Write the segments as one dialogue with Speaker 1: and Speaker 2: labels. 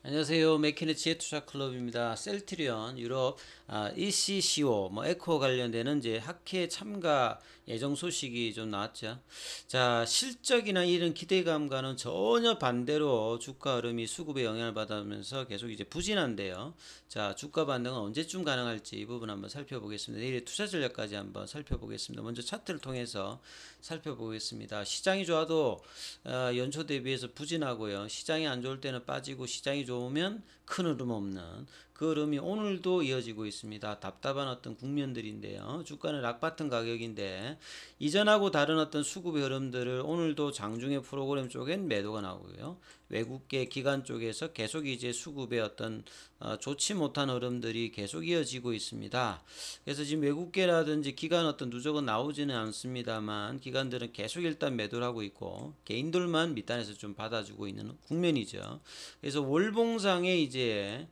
Speaker 1: 안녕하세요. 맥키니치의 투자클럽입니다. 셀트리온 유럽 ECCO 에코 관련되는 이제 학회 참가 예정 소식이 좀 나왔죠. 자, 실적이나 이런 기대감과는 전혀 반대로 주가 흐름이 수급에 영향을 받으면서 계속 이제 부진한데요. 자, 주가 반등은 언제쯤 가능할지 이 부분 한번 살펴보겠습니다. 내일의 투자 전략까지 한번 살펴보겠습니다. 먼저 차트를 통해서 살펴보겠습니다. 시장이 좋아도 연초 대비해서 부진하고요. 시장이 안 좋을 때는 빠지고 시장이 좋으면 큰 흐름 없는 그 흐름이 오늘도 이어지고 있습니다. 답답한 어떤 국면들인데요. 주가는 락바튼 가격인데 이전하고 다른 어떤 수급의 흐름들을 오늘도 장중의 프로그램 쪽엔 매도가 나오고요. 외국계 기관 쪽에서 계속 이제 수급의 어떤 좋지 못한 흐름들이 계속 이어지고 있습니다. 그래서 지금 외국계라든지 기관 어떤 누적은 나오지는 않습니다만 기관들은 계속 일단 매도를 하고 있고 개인들만 밑단에서 좀 받아주고 있는 국면이죠. 그래서 월봉상에 이제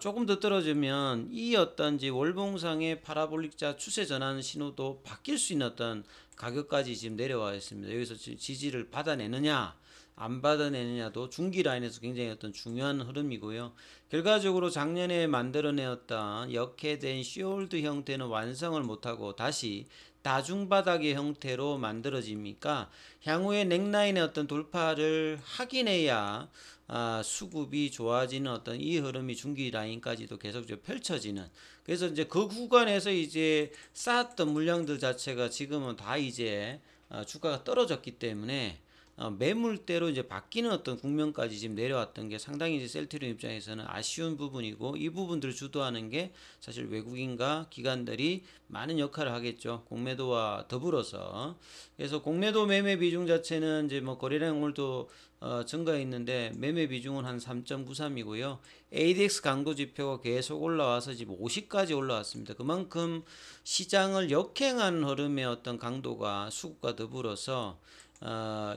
Speaker 1: 조금 더 떨어지면 이 어떤지 월봉상의 파라볼릭자 추세 전환 신호도 바뀔 수 있는 어떤 가격까지 지금 내려와 있습니다. 여기서 지지를 받아내느냐 안 받아내느냐도 중기 라인에서 굉장히 어떤 중요한 흐름이고요. 결과적으로 작년에 만들어내었던 역해된 시올드 형태는 완성을 못하고 다시 다중바닥의 형태로 만들어집니까? 향후에 넥라인의 어떤 돌파를 확인해야 수급이 좋아지는 어떤 이 흐름이 중기 라인까지도 계속 펼쳐지는. 그래서 이제 그 구간에서 이제 쌓았던 물량들 자체가 지금은 다 이제 주가가 떨어졌기 때문에 매물대로 이제 바뀌는 어떤 국면까지 지금 내려왔던 게 상당히 이제 셀트리온 입장에서는 아쉬운 부분이고 이 부분들을 주도하는 게 사실 외국인과 기관들이 많은 역할을 하겠죠. 공매도와 더불어서. 그래서 공매도 매매 비중 자체는 이제 거래량 오늘도 증가했는데 매매 비중은 한 3.93이고요. ADX 강도 지표가 계속 올라와서 지금 50까지 올라왔습니다. 그만큼 시장을 역행한 흐름의 어떤 강도가 수급과 더불어서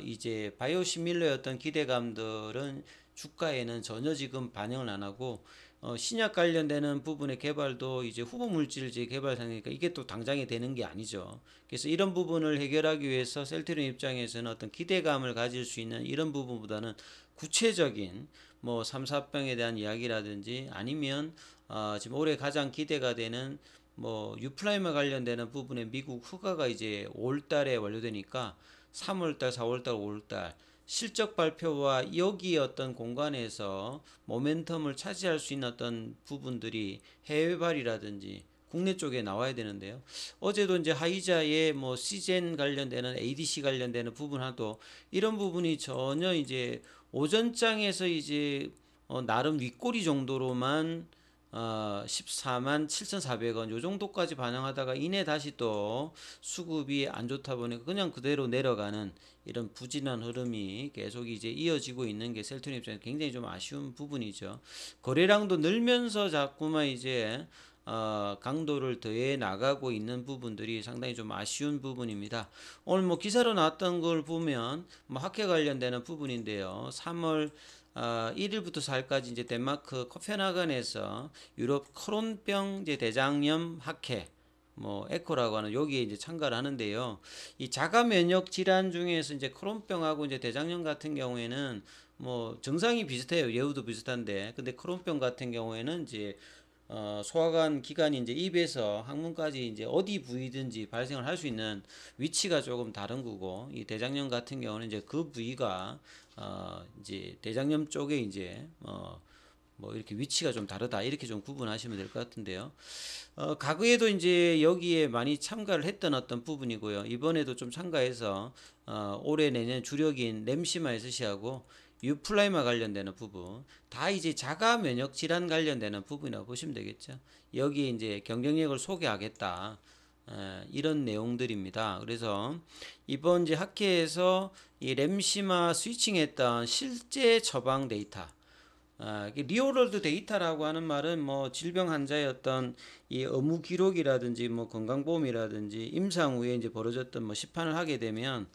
Speaker 1: 이제 바이오시밀러의 어떤 기대감들은 주가에는 전혀 지금 반영을 안 하고 신약 관련되는 부분의 개발도 이제 후보 물질제 개발 상이니까 이게 또 당장에 되는 게 아니죠. 그래서 이런 부분을 해결하기 위해서 셀트리온 입장에서는 어떤 기대감을 가질 수 있는 이런 부분보다는 구체적인 3, 4병에 대한 이야기라든지 아니면 지금 올해 가장 기대가 되는 유플라이마 관련되는 부분의 미국 허가가 이제 5월달에 완료되니까 3월달, 4월달, 5월달 실적 발표와 여기 어떤 공간에서 모멘텀을 차지할 수 있는 어떤 부분들이 해외발이라든지 국내 쪽에 나와야 되는데요. 어제도 이제 하이자의 시젠 관련되는 ADC 관련되는 부분 하도 이런 부분이 전혀 이제 오전장에서 이제 나름 윗꼬리 정도로만 14만 7,400원 요 정도까지 반영하다가 이내 다시 또 수급이 안 좋다 보니까 그냥 그대로 내려가는 이런 부진한 흐름이 계속 이제 이어지고 있는 게 셀트리온 입장에서 굉장히 좀 아쉬운 부분이죠. 거래량도 늘면서 자꾸만 이제 강도를 더해 나가고 있는 부분들이 상당히 좀 아쉬운 부분입니다. 오늘 기사로 나왔던 걸 보면 학회 관련되는 부분인데요. 3월 1일부터 4일까지 이제 덴마크 코펜하겐에서 유럽 크론병 이제 대장염 학회 에코라고 하는 여기에 이제 참가를 하는데요. 이 자가 면역 질환 중에서 이제 크론병하고 이제 대장염 같은 경우에는 증상이 비슷해요. 예후도 비슷한데 근데 크론병 같은 경우에는 이제 소화관 기관이 이제 입에서 항문까지 이제 어디 부위든지 발생을 할 수 있는 위치가 조금 다른 거고 이 대장염 같은 경우는 이제 그 부위가 이제 대장염 쪽에 이제 이렇게 위치가 좀 다르다 이렇게 좀 구분하시면 될 것 같은데요. 과거에도 이제 여기에 많이 참가를 했던 어떤 부분이고요. 이번에도 좀 참가해서 올해 내년 주력인 램시마에스시하고 유플라이마 관련되는 부분 다 이제 자가 면역 질환 관련되는 부분이라고 보시면 되겠죠. 여기에 이제 경쟁력을 소개하겠다. 이런 내용들입니다. 그래서 이번 이제 학회에서 이 램시마 스위칭했던 실제 처방 데이터 리얼월드 데이터라고 하는 말은 질병 환자의 어떤 이 의무 기록이라든지 건강보험이라든지 임상 후에 이제 벌어졌던 시판을 하게 되면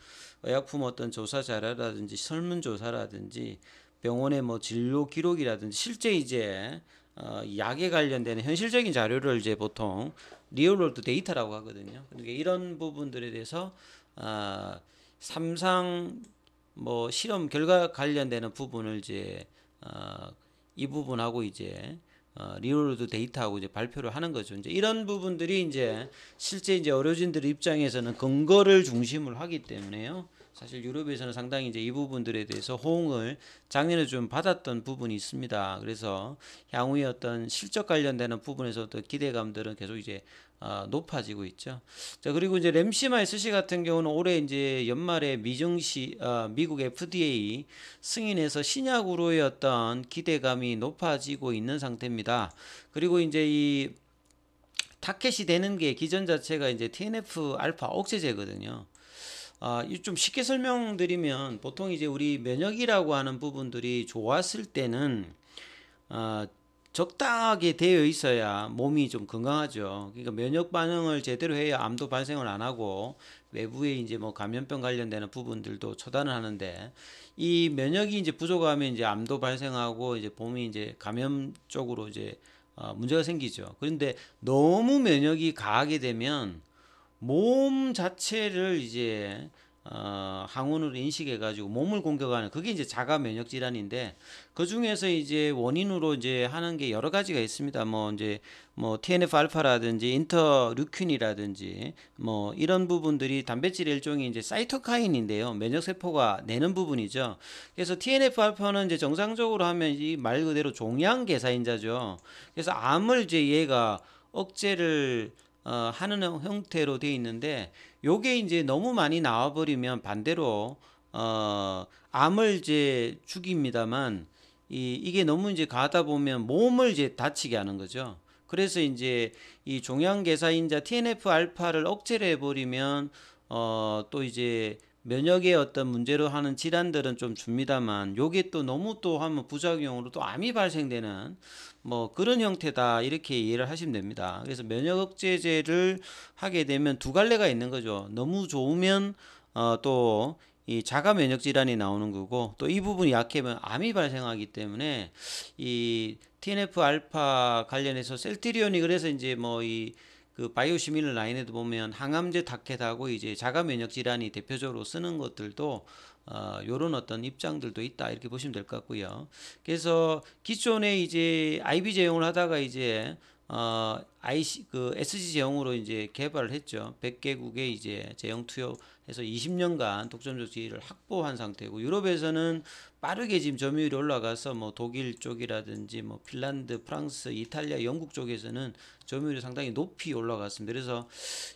Speaker 1: 의약품 어떤 조사 자료라든지 설문조사라든지 병원의 진료 기록이라든지 실제 이제 약에 관련되는 현실적인 자료를 이제 보통 리얼월드 데이터라고 하거든요. 그러니까 이런 부분들에 대해서 삼상 실험 결과 관련되는 부분을 이제 이 부분하고 이제 리얼로드 데이터하고 이제 발표를 하는 거죠. 이제 이런 부분들이 이제 실제 이제 의료진들 입장에서는 근거를 중심으로 하기 때문에요. 사실 유럽에서는 상당히 이제 이 부분들에 대해서 호응을 작년에 좀 받았던 부분이 있습니다. 그래서 향후에 어떤 실적 관련되는 부분에서도 기대감들은 계속 이제 높아지고 있죠. 자, 그리고 이제 램시마 SC 같은 경우는 올해 이제 연말에 미국 FDA 승인해서 신약으로의 어떤 기대감이 높아지고 있는 상태입니다. 그리고 이제 이 타켓이 되는 게 기전 자체가 이제 TNF 알파 억제제거든요. 좀 쉽게 설명드리면 보통 이제 우리 면역이라고 하는 부분들이 좋았을 때는 적당하게 되어 있어야 몸이 좀 건강하죠. 그러니까 면역 반응을 제대로 해야 암도 발생을 안 하고 외부에 이제 뭐 감염병 관련되는 부분들도 처단을 하는데 이 면역이 이제 부족하면 이제 암도 발생하고 이제 몸이 이제 감염 쪽으로 이제 문제가 생기죠. 그런데 너무 면역이 강하게 되면 몸 자체를 이제 항원으로 인식해 가지고 몸을 공격하는 그게 이제 자가 면역 질환인데 그 중에서 이제 원인으로 이제 하는 게 여러 가지가 있습니다. 뭐 이제 뭐 TNF 알파라든지 인터루킨이라든지 뭐 이런 부분들이 단백질의 일종의 이제 사이토카인인데요. 면역 세포가 내는 부분이죠. 그래서 TNF 알파는 이제 정상적으로 하면 이 말 그대로 종양 개사인자죠. 그래서 암을 이제 얘가 억제를 하는 형태로 되어 있는데 요게 이제 너무 많이 나와버리면 반대로 암을 이제 죽입니다만 이게 너무 이제 가다 보면 몸을 이제 다치게 하는 거죠. 그래서 이제 이 종양계사인자 TNF 알파를 억제를 해버리면 또 이제 면역의 어떤 문제로 하는 질환들은 좀 줍니다만 요게 또 너무 또 하면 부작용으로 또 암이 발생되는 뭐 그런 형태다 이렇게 이해를 하시면 됩니다. 그래서 면역 억제제를 하게 되면 두 갈래가 있는 거죠. 너무 좋으면 또 이 자가 면역 질환이 나오는 거고 또 이 부분이 약하면 암이 발생하기 때문에 이 TNF 알파 관련해서 셀트리온이 그래서 이제 뭐 이 그 바이오시밀러 라인에도 보면 항암제 타켓하고 이제 자가 면역 질환이 대표적으로 쓰는 것들도 요런 어떤 입장들도 있다 이렇게 보시면 될 것 같고요. 그래서 기존에 이제 IB 제형을 하다가 이제 IC 그 SG 제형으로 이제 개발을 했죠. 100개국에 이제 제형 투여해서 20년간 독점적 지위를 확보한 상태고 유럽에서는 빠르게 지금 점유율이 올라가서 뭐 독일 쪽이라든지 뭐 핀란드, 프랑스, 이탈리아, 영국 쪽에서는 점유율이 상당히 높이 올라갔습니다. 그래서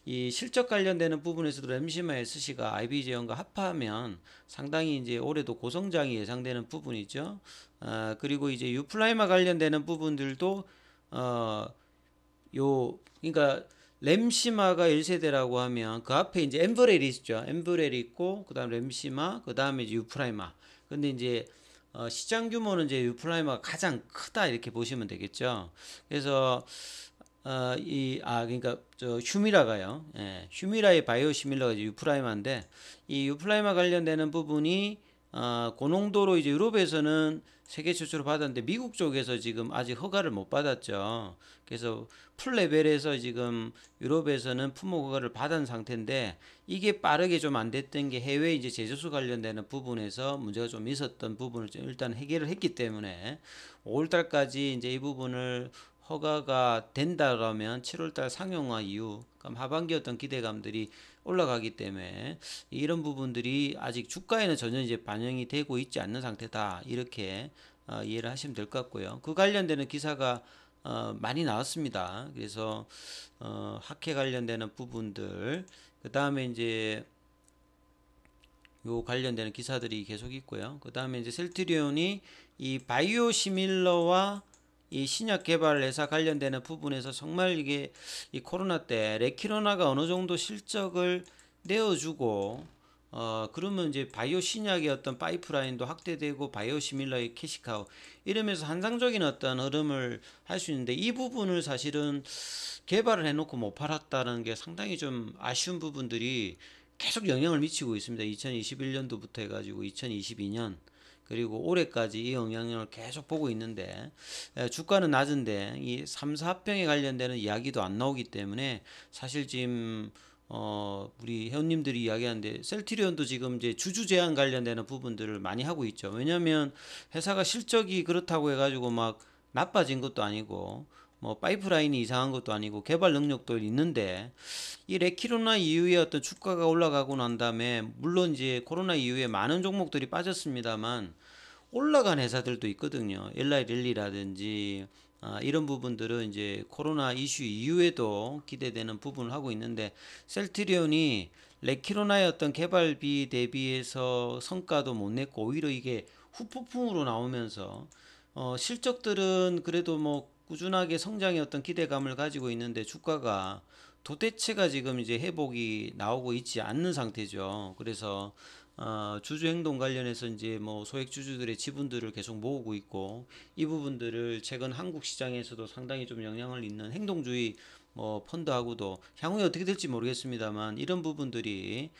Speaker 1: 이 실적 관련되는 부분에서도 램시마 SC가 IB 제형과 합하면 상당히 이제 올해도 고성장이 예상되는 부분이죠. 그리고 이제 유플라이마 관련되는 부분들도 그러니까 램시마가 1세대라고 하면 그 앞에 이제 엠브렐이 있죠. 엠브렐이 있고 그다음 램시마, 그다음에 이제 유프라이마. 근데 이제 시장 규모는 이제 유프라이마가 가장 크다 이렇게 보시면 되겠죠. 그래서 그러니까 저 휴미라가요. 예, 휴미라의 바이오시밀러가 이제 유프라이마인데 이 유프라이마 관련되는 부분이 고농도로 이제 유럽에서는 세계 최초로 받았는데 미국 쪽에서 지금 아직 허가를 못 받았죠. 그래서 풀 레벨에서 지금 유럽에서는 품목 허가를 받은 상태인데 이게 빠르게 좀 안 됐던 게 해외 이제 제조수 관련되는 부분에서 문제가 좀 있었던 부분을 좀 일단 해결을 했기 때문에 5월달까지 이제 이 부분을 허가가 된다라면 7월달 상용화 이후 그럼 하반기 어떤 기대감들이 올라가기 때문에 이런 부분들이 아직 주가에는 전혀 이제 반영이 되고 있지 않는 상태다 이렇게 이해를 하시면 될 것 같고요. 그 관련되는 기사가 많이 나왔습니다. 그래서 학회 관련되는 부분들 그 다음에 이제 요 관련되는 기사들이 계속 있고요. 그 다음에 이제 셀트리온이 이 바이오시밀러와 이 신약 개발 회사 관련되는 부분에서 정말 이게 이 코로나 때 레키로나가 어느 정도 실적을 내어주고 그러면 이제 바이오 신약의 어떤 파이프라인도 확대되고 바이오시밀러의 캐시카우 이러면서 한상적인 어떤 흐름을 할 수 있는데 이 부분을 사실은 개발을 해놓고 못 팔았다는 게 상당히 좀 아쉬운 부분들이 계속 영향을 미치고 있습니다. 2021년도부터 해가지고 2022년 그리고 올해까지 이 영향력을 계속 보고 있는데 주가는 낮은데 이 3, 4병에 관련되는 이야기도 안 나오기 때문에 사실 지금 우리 회원님들이 이야기하는데 셀트리온도 지금 이제 주주 제한 관련되는 부분들을 많이 하고 있죠. 왜냐하면 회사가 실적이 그렇다고 해가지고 막 나빠진 것도 아니고 뭐 파이프라인이 이상한 것도 아니고 개발 능력도 있는데 이 레키로나 이후에 어떤 주가가 올라가고 난 다음에 물론 이제 코로나 이후에 많은 종목들이 빠졌습니다만 올라간 회사들도 있거든요. 엘라이릴리라든지 이런 부분들은 이제 코로나 이슈 이후에도 기대되는 부분을 하고 있는데 셀트리온이 레키로나의 어떤 개발비 대비해서 성과도 못 냈고 오히려 이게 후폭풍으로 나오면서 실적들은 그래도 뭐 꾸준하게 성장의 어떤 기대감을 가지고 있는데 주가가 도대체가 지금 이제 회복이 나오고 있지 않는 상태죠. 그래서 주주 행동 관련해서 이제 뭐 소액 주주들의 지분들을 계속 모으고 있고 이 부분들을 최근 한국 시장에서도 상당히 좀 영향을 있는 행동주의 뭐 펀드하고도 향후에 어떻게 될지 모르겠습니다만 이런 부분들이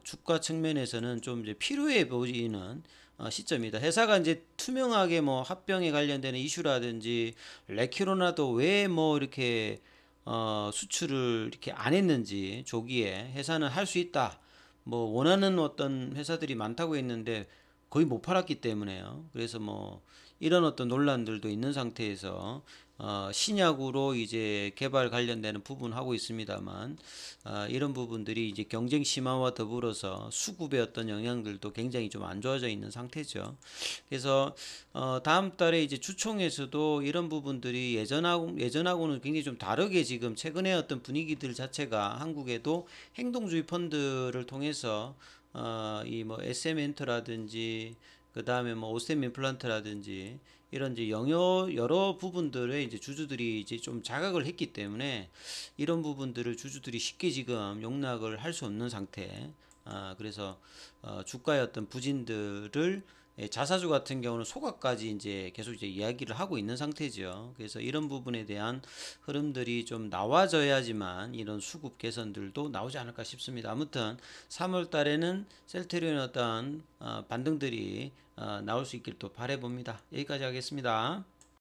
Speaker 1: 주가 측면에서는 좀 이제 필요해 보이는 시점이다. 회사가 이제 투명하게 뭐 합병에 관련되는 이슈라든지 레키로나도 왜 뭐 이렇게 수출을 이렇게 안 했는지 조기에 회사는 할 수 있다. 뭐 원하는 어떤 회사들이 많다고 했는데 거의 못 팔았기 때문에요. 그래서 뭐 이런 어떤 논란들도 있는 상태에서 신약으로 이제 개발 관련되는 부분 하고 있습니다만 이런 부분들이 이제 경쟁 심화와 더불어서 수급의 어떤 영향들도 굉장히 좀 안 좋아져 있는 상태죠. 그래서 다음 달에 이제 주총에서도 이런 부분들이 예전하고는 굉장히 좀 다르게 지금 최근에 어떤 분위기들 자체가 한국에도 행동주의 펀드를 통해서 이 뭐 SM 엔터라든지 그 다음에 뭐 오스템 임플란트라든지 이런 이제 여러 부분들에 이제 주주들이 이제 좀 자각을 했기 때문에 이런 부분들을 주주들이 쉽게 지금 용납을 할 수 없는 상태. 그래서 주가의 어떤 부진들을 자사주 같은 경우는 소각까지 이제 계속 이제 이야기를 하고 있는 상태죠. 그래서 이런 부분에 대한 흐름들이 좀 나와져야지만 이런 수급 개선들도 나오지 않을까 싶습니다. 아무튼 3월 달에는 셀트리온의 어떤 반등들이 나올 수 있길 또 바라봅니다. 여기까지 하겠습니다.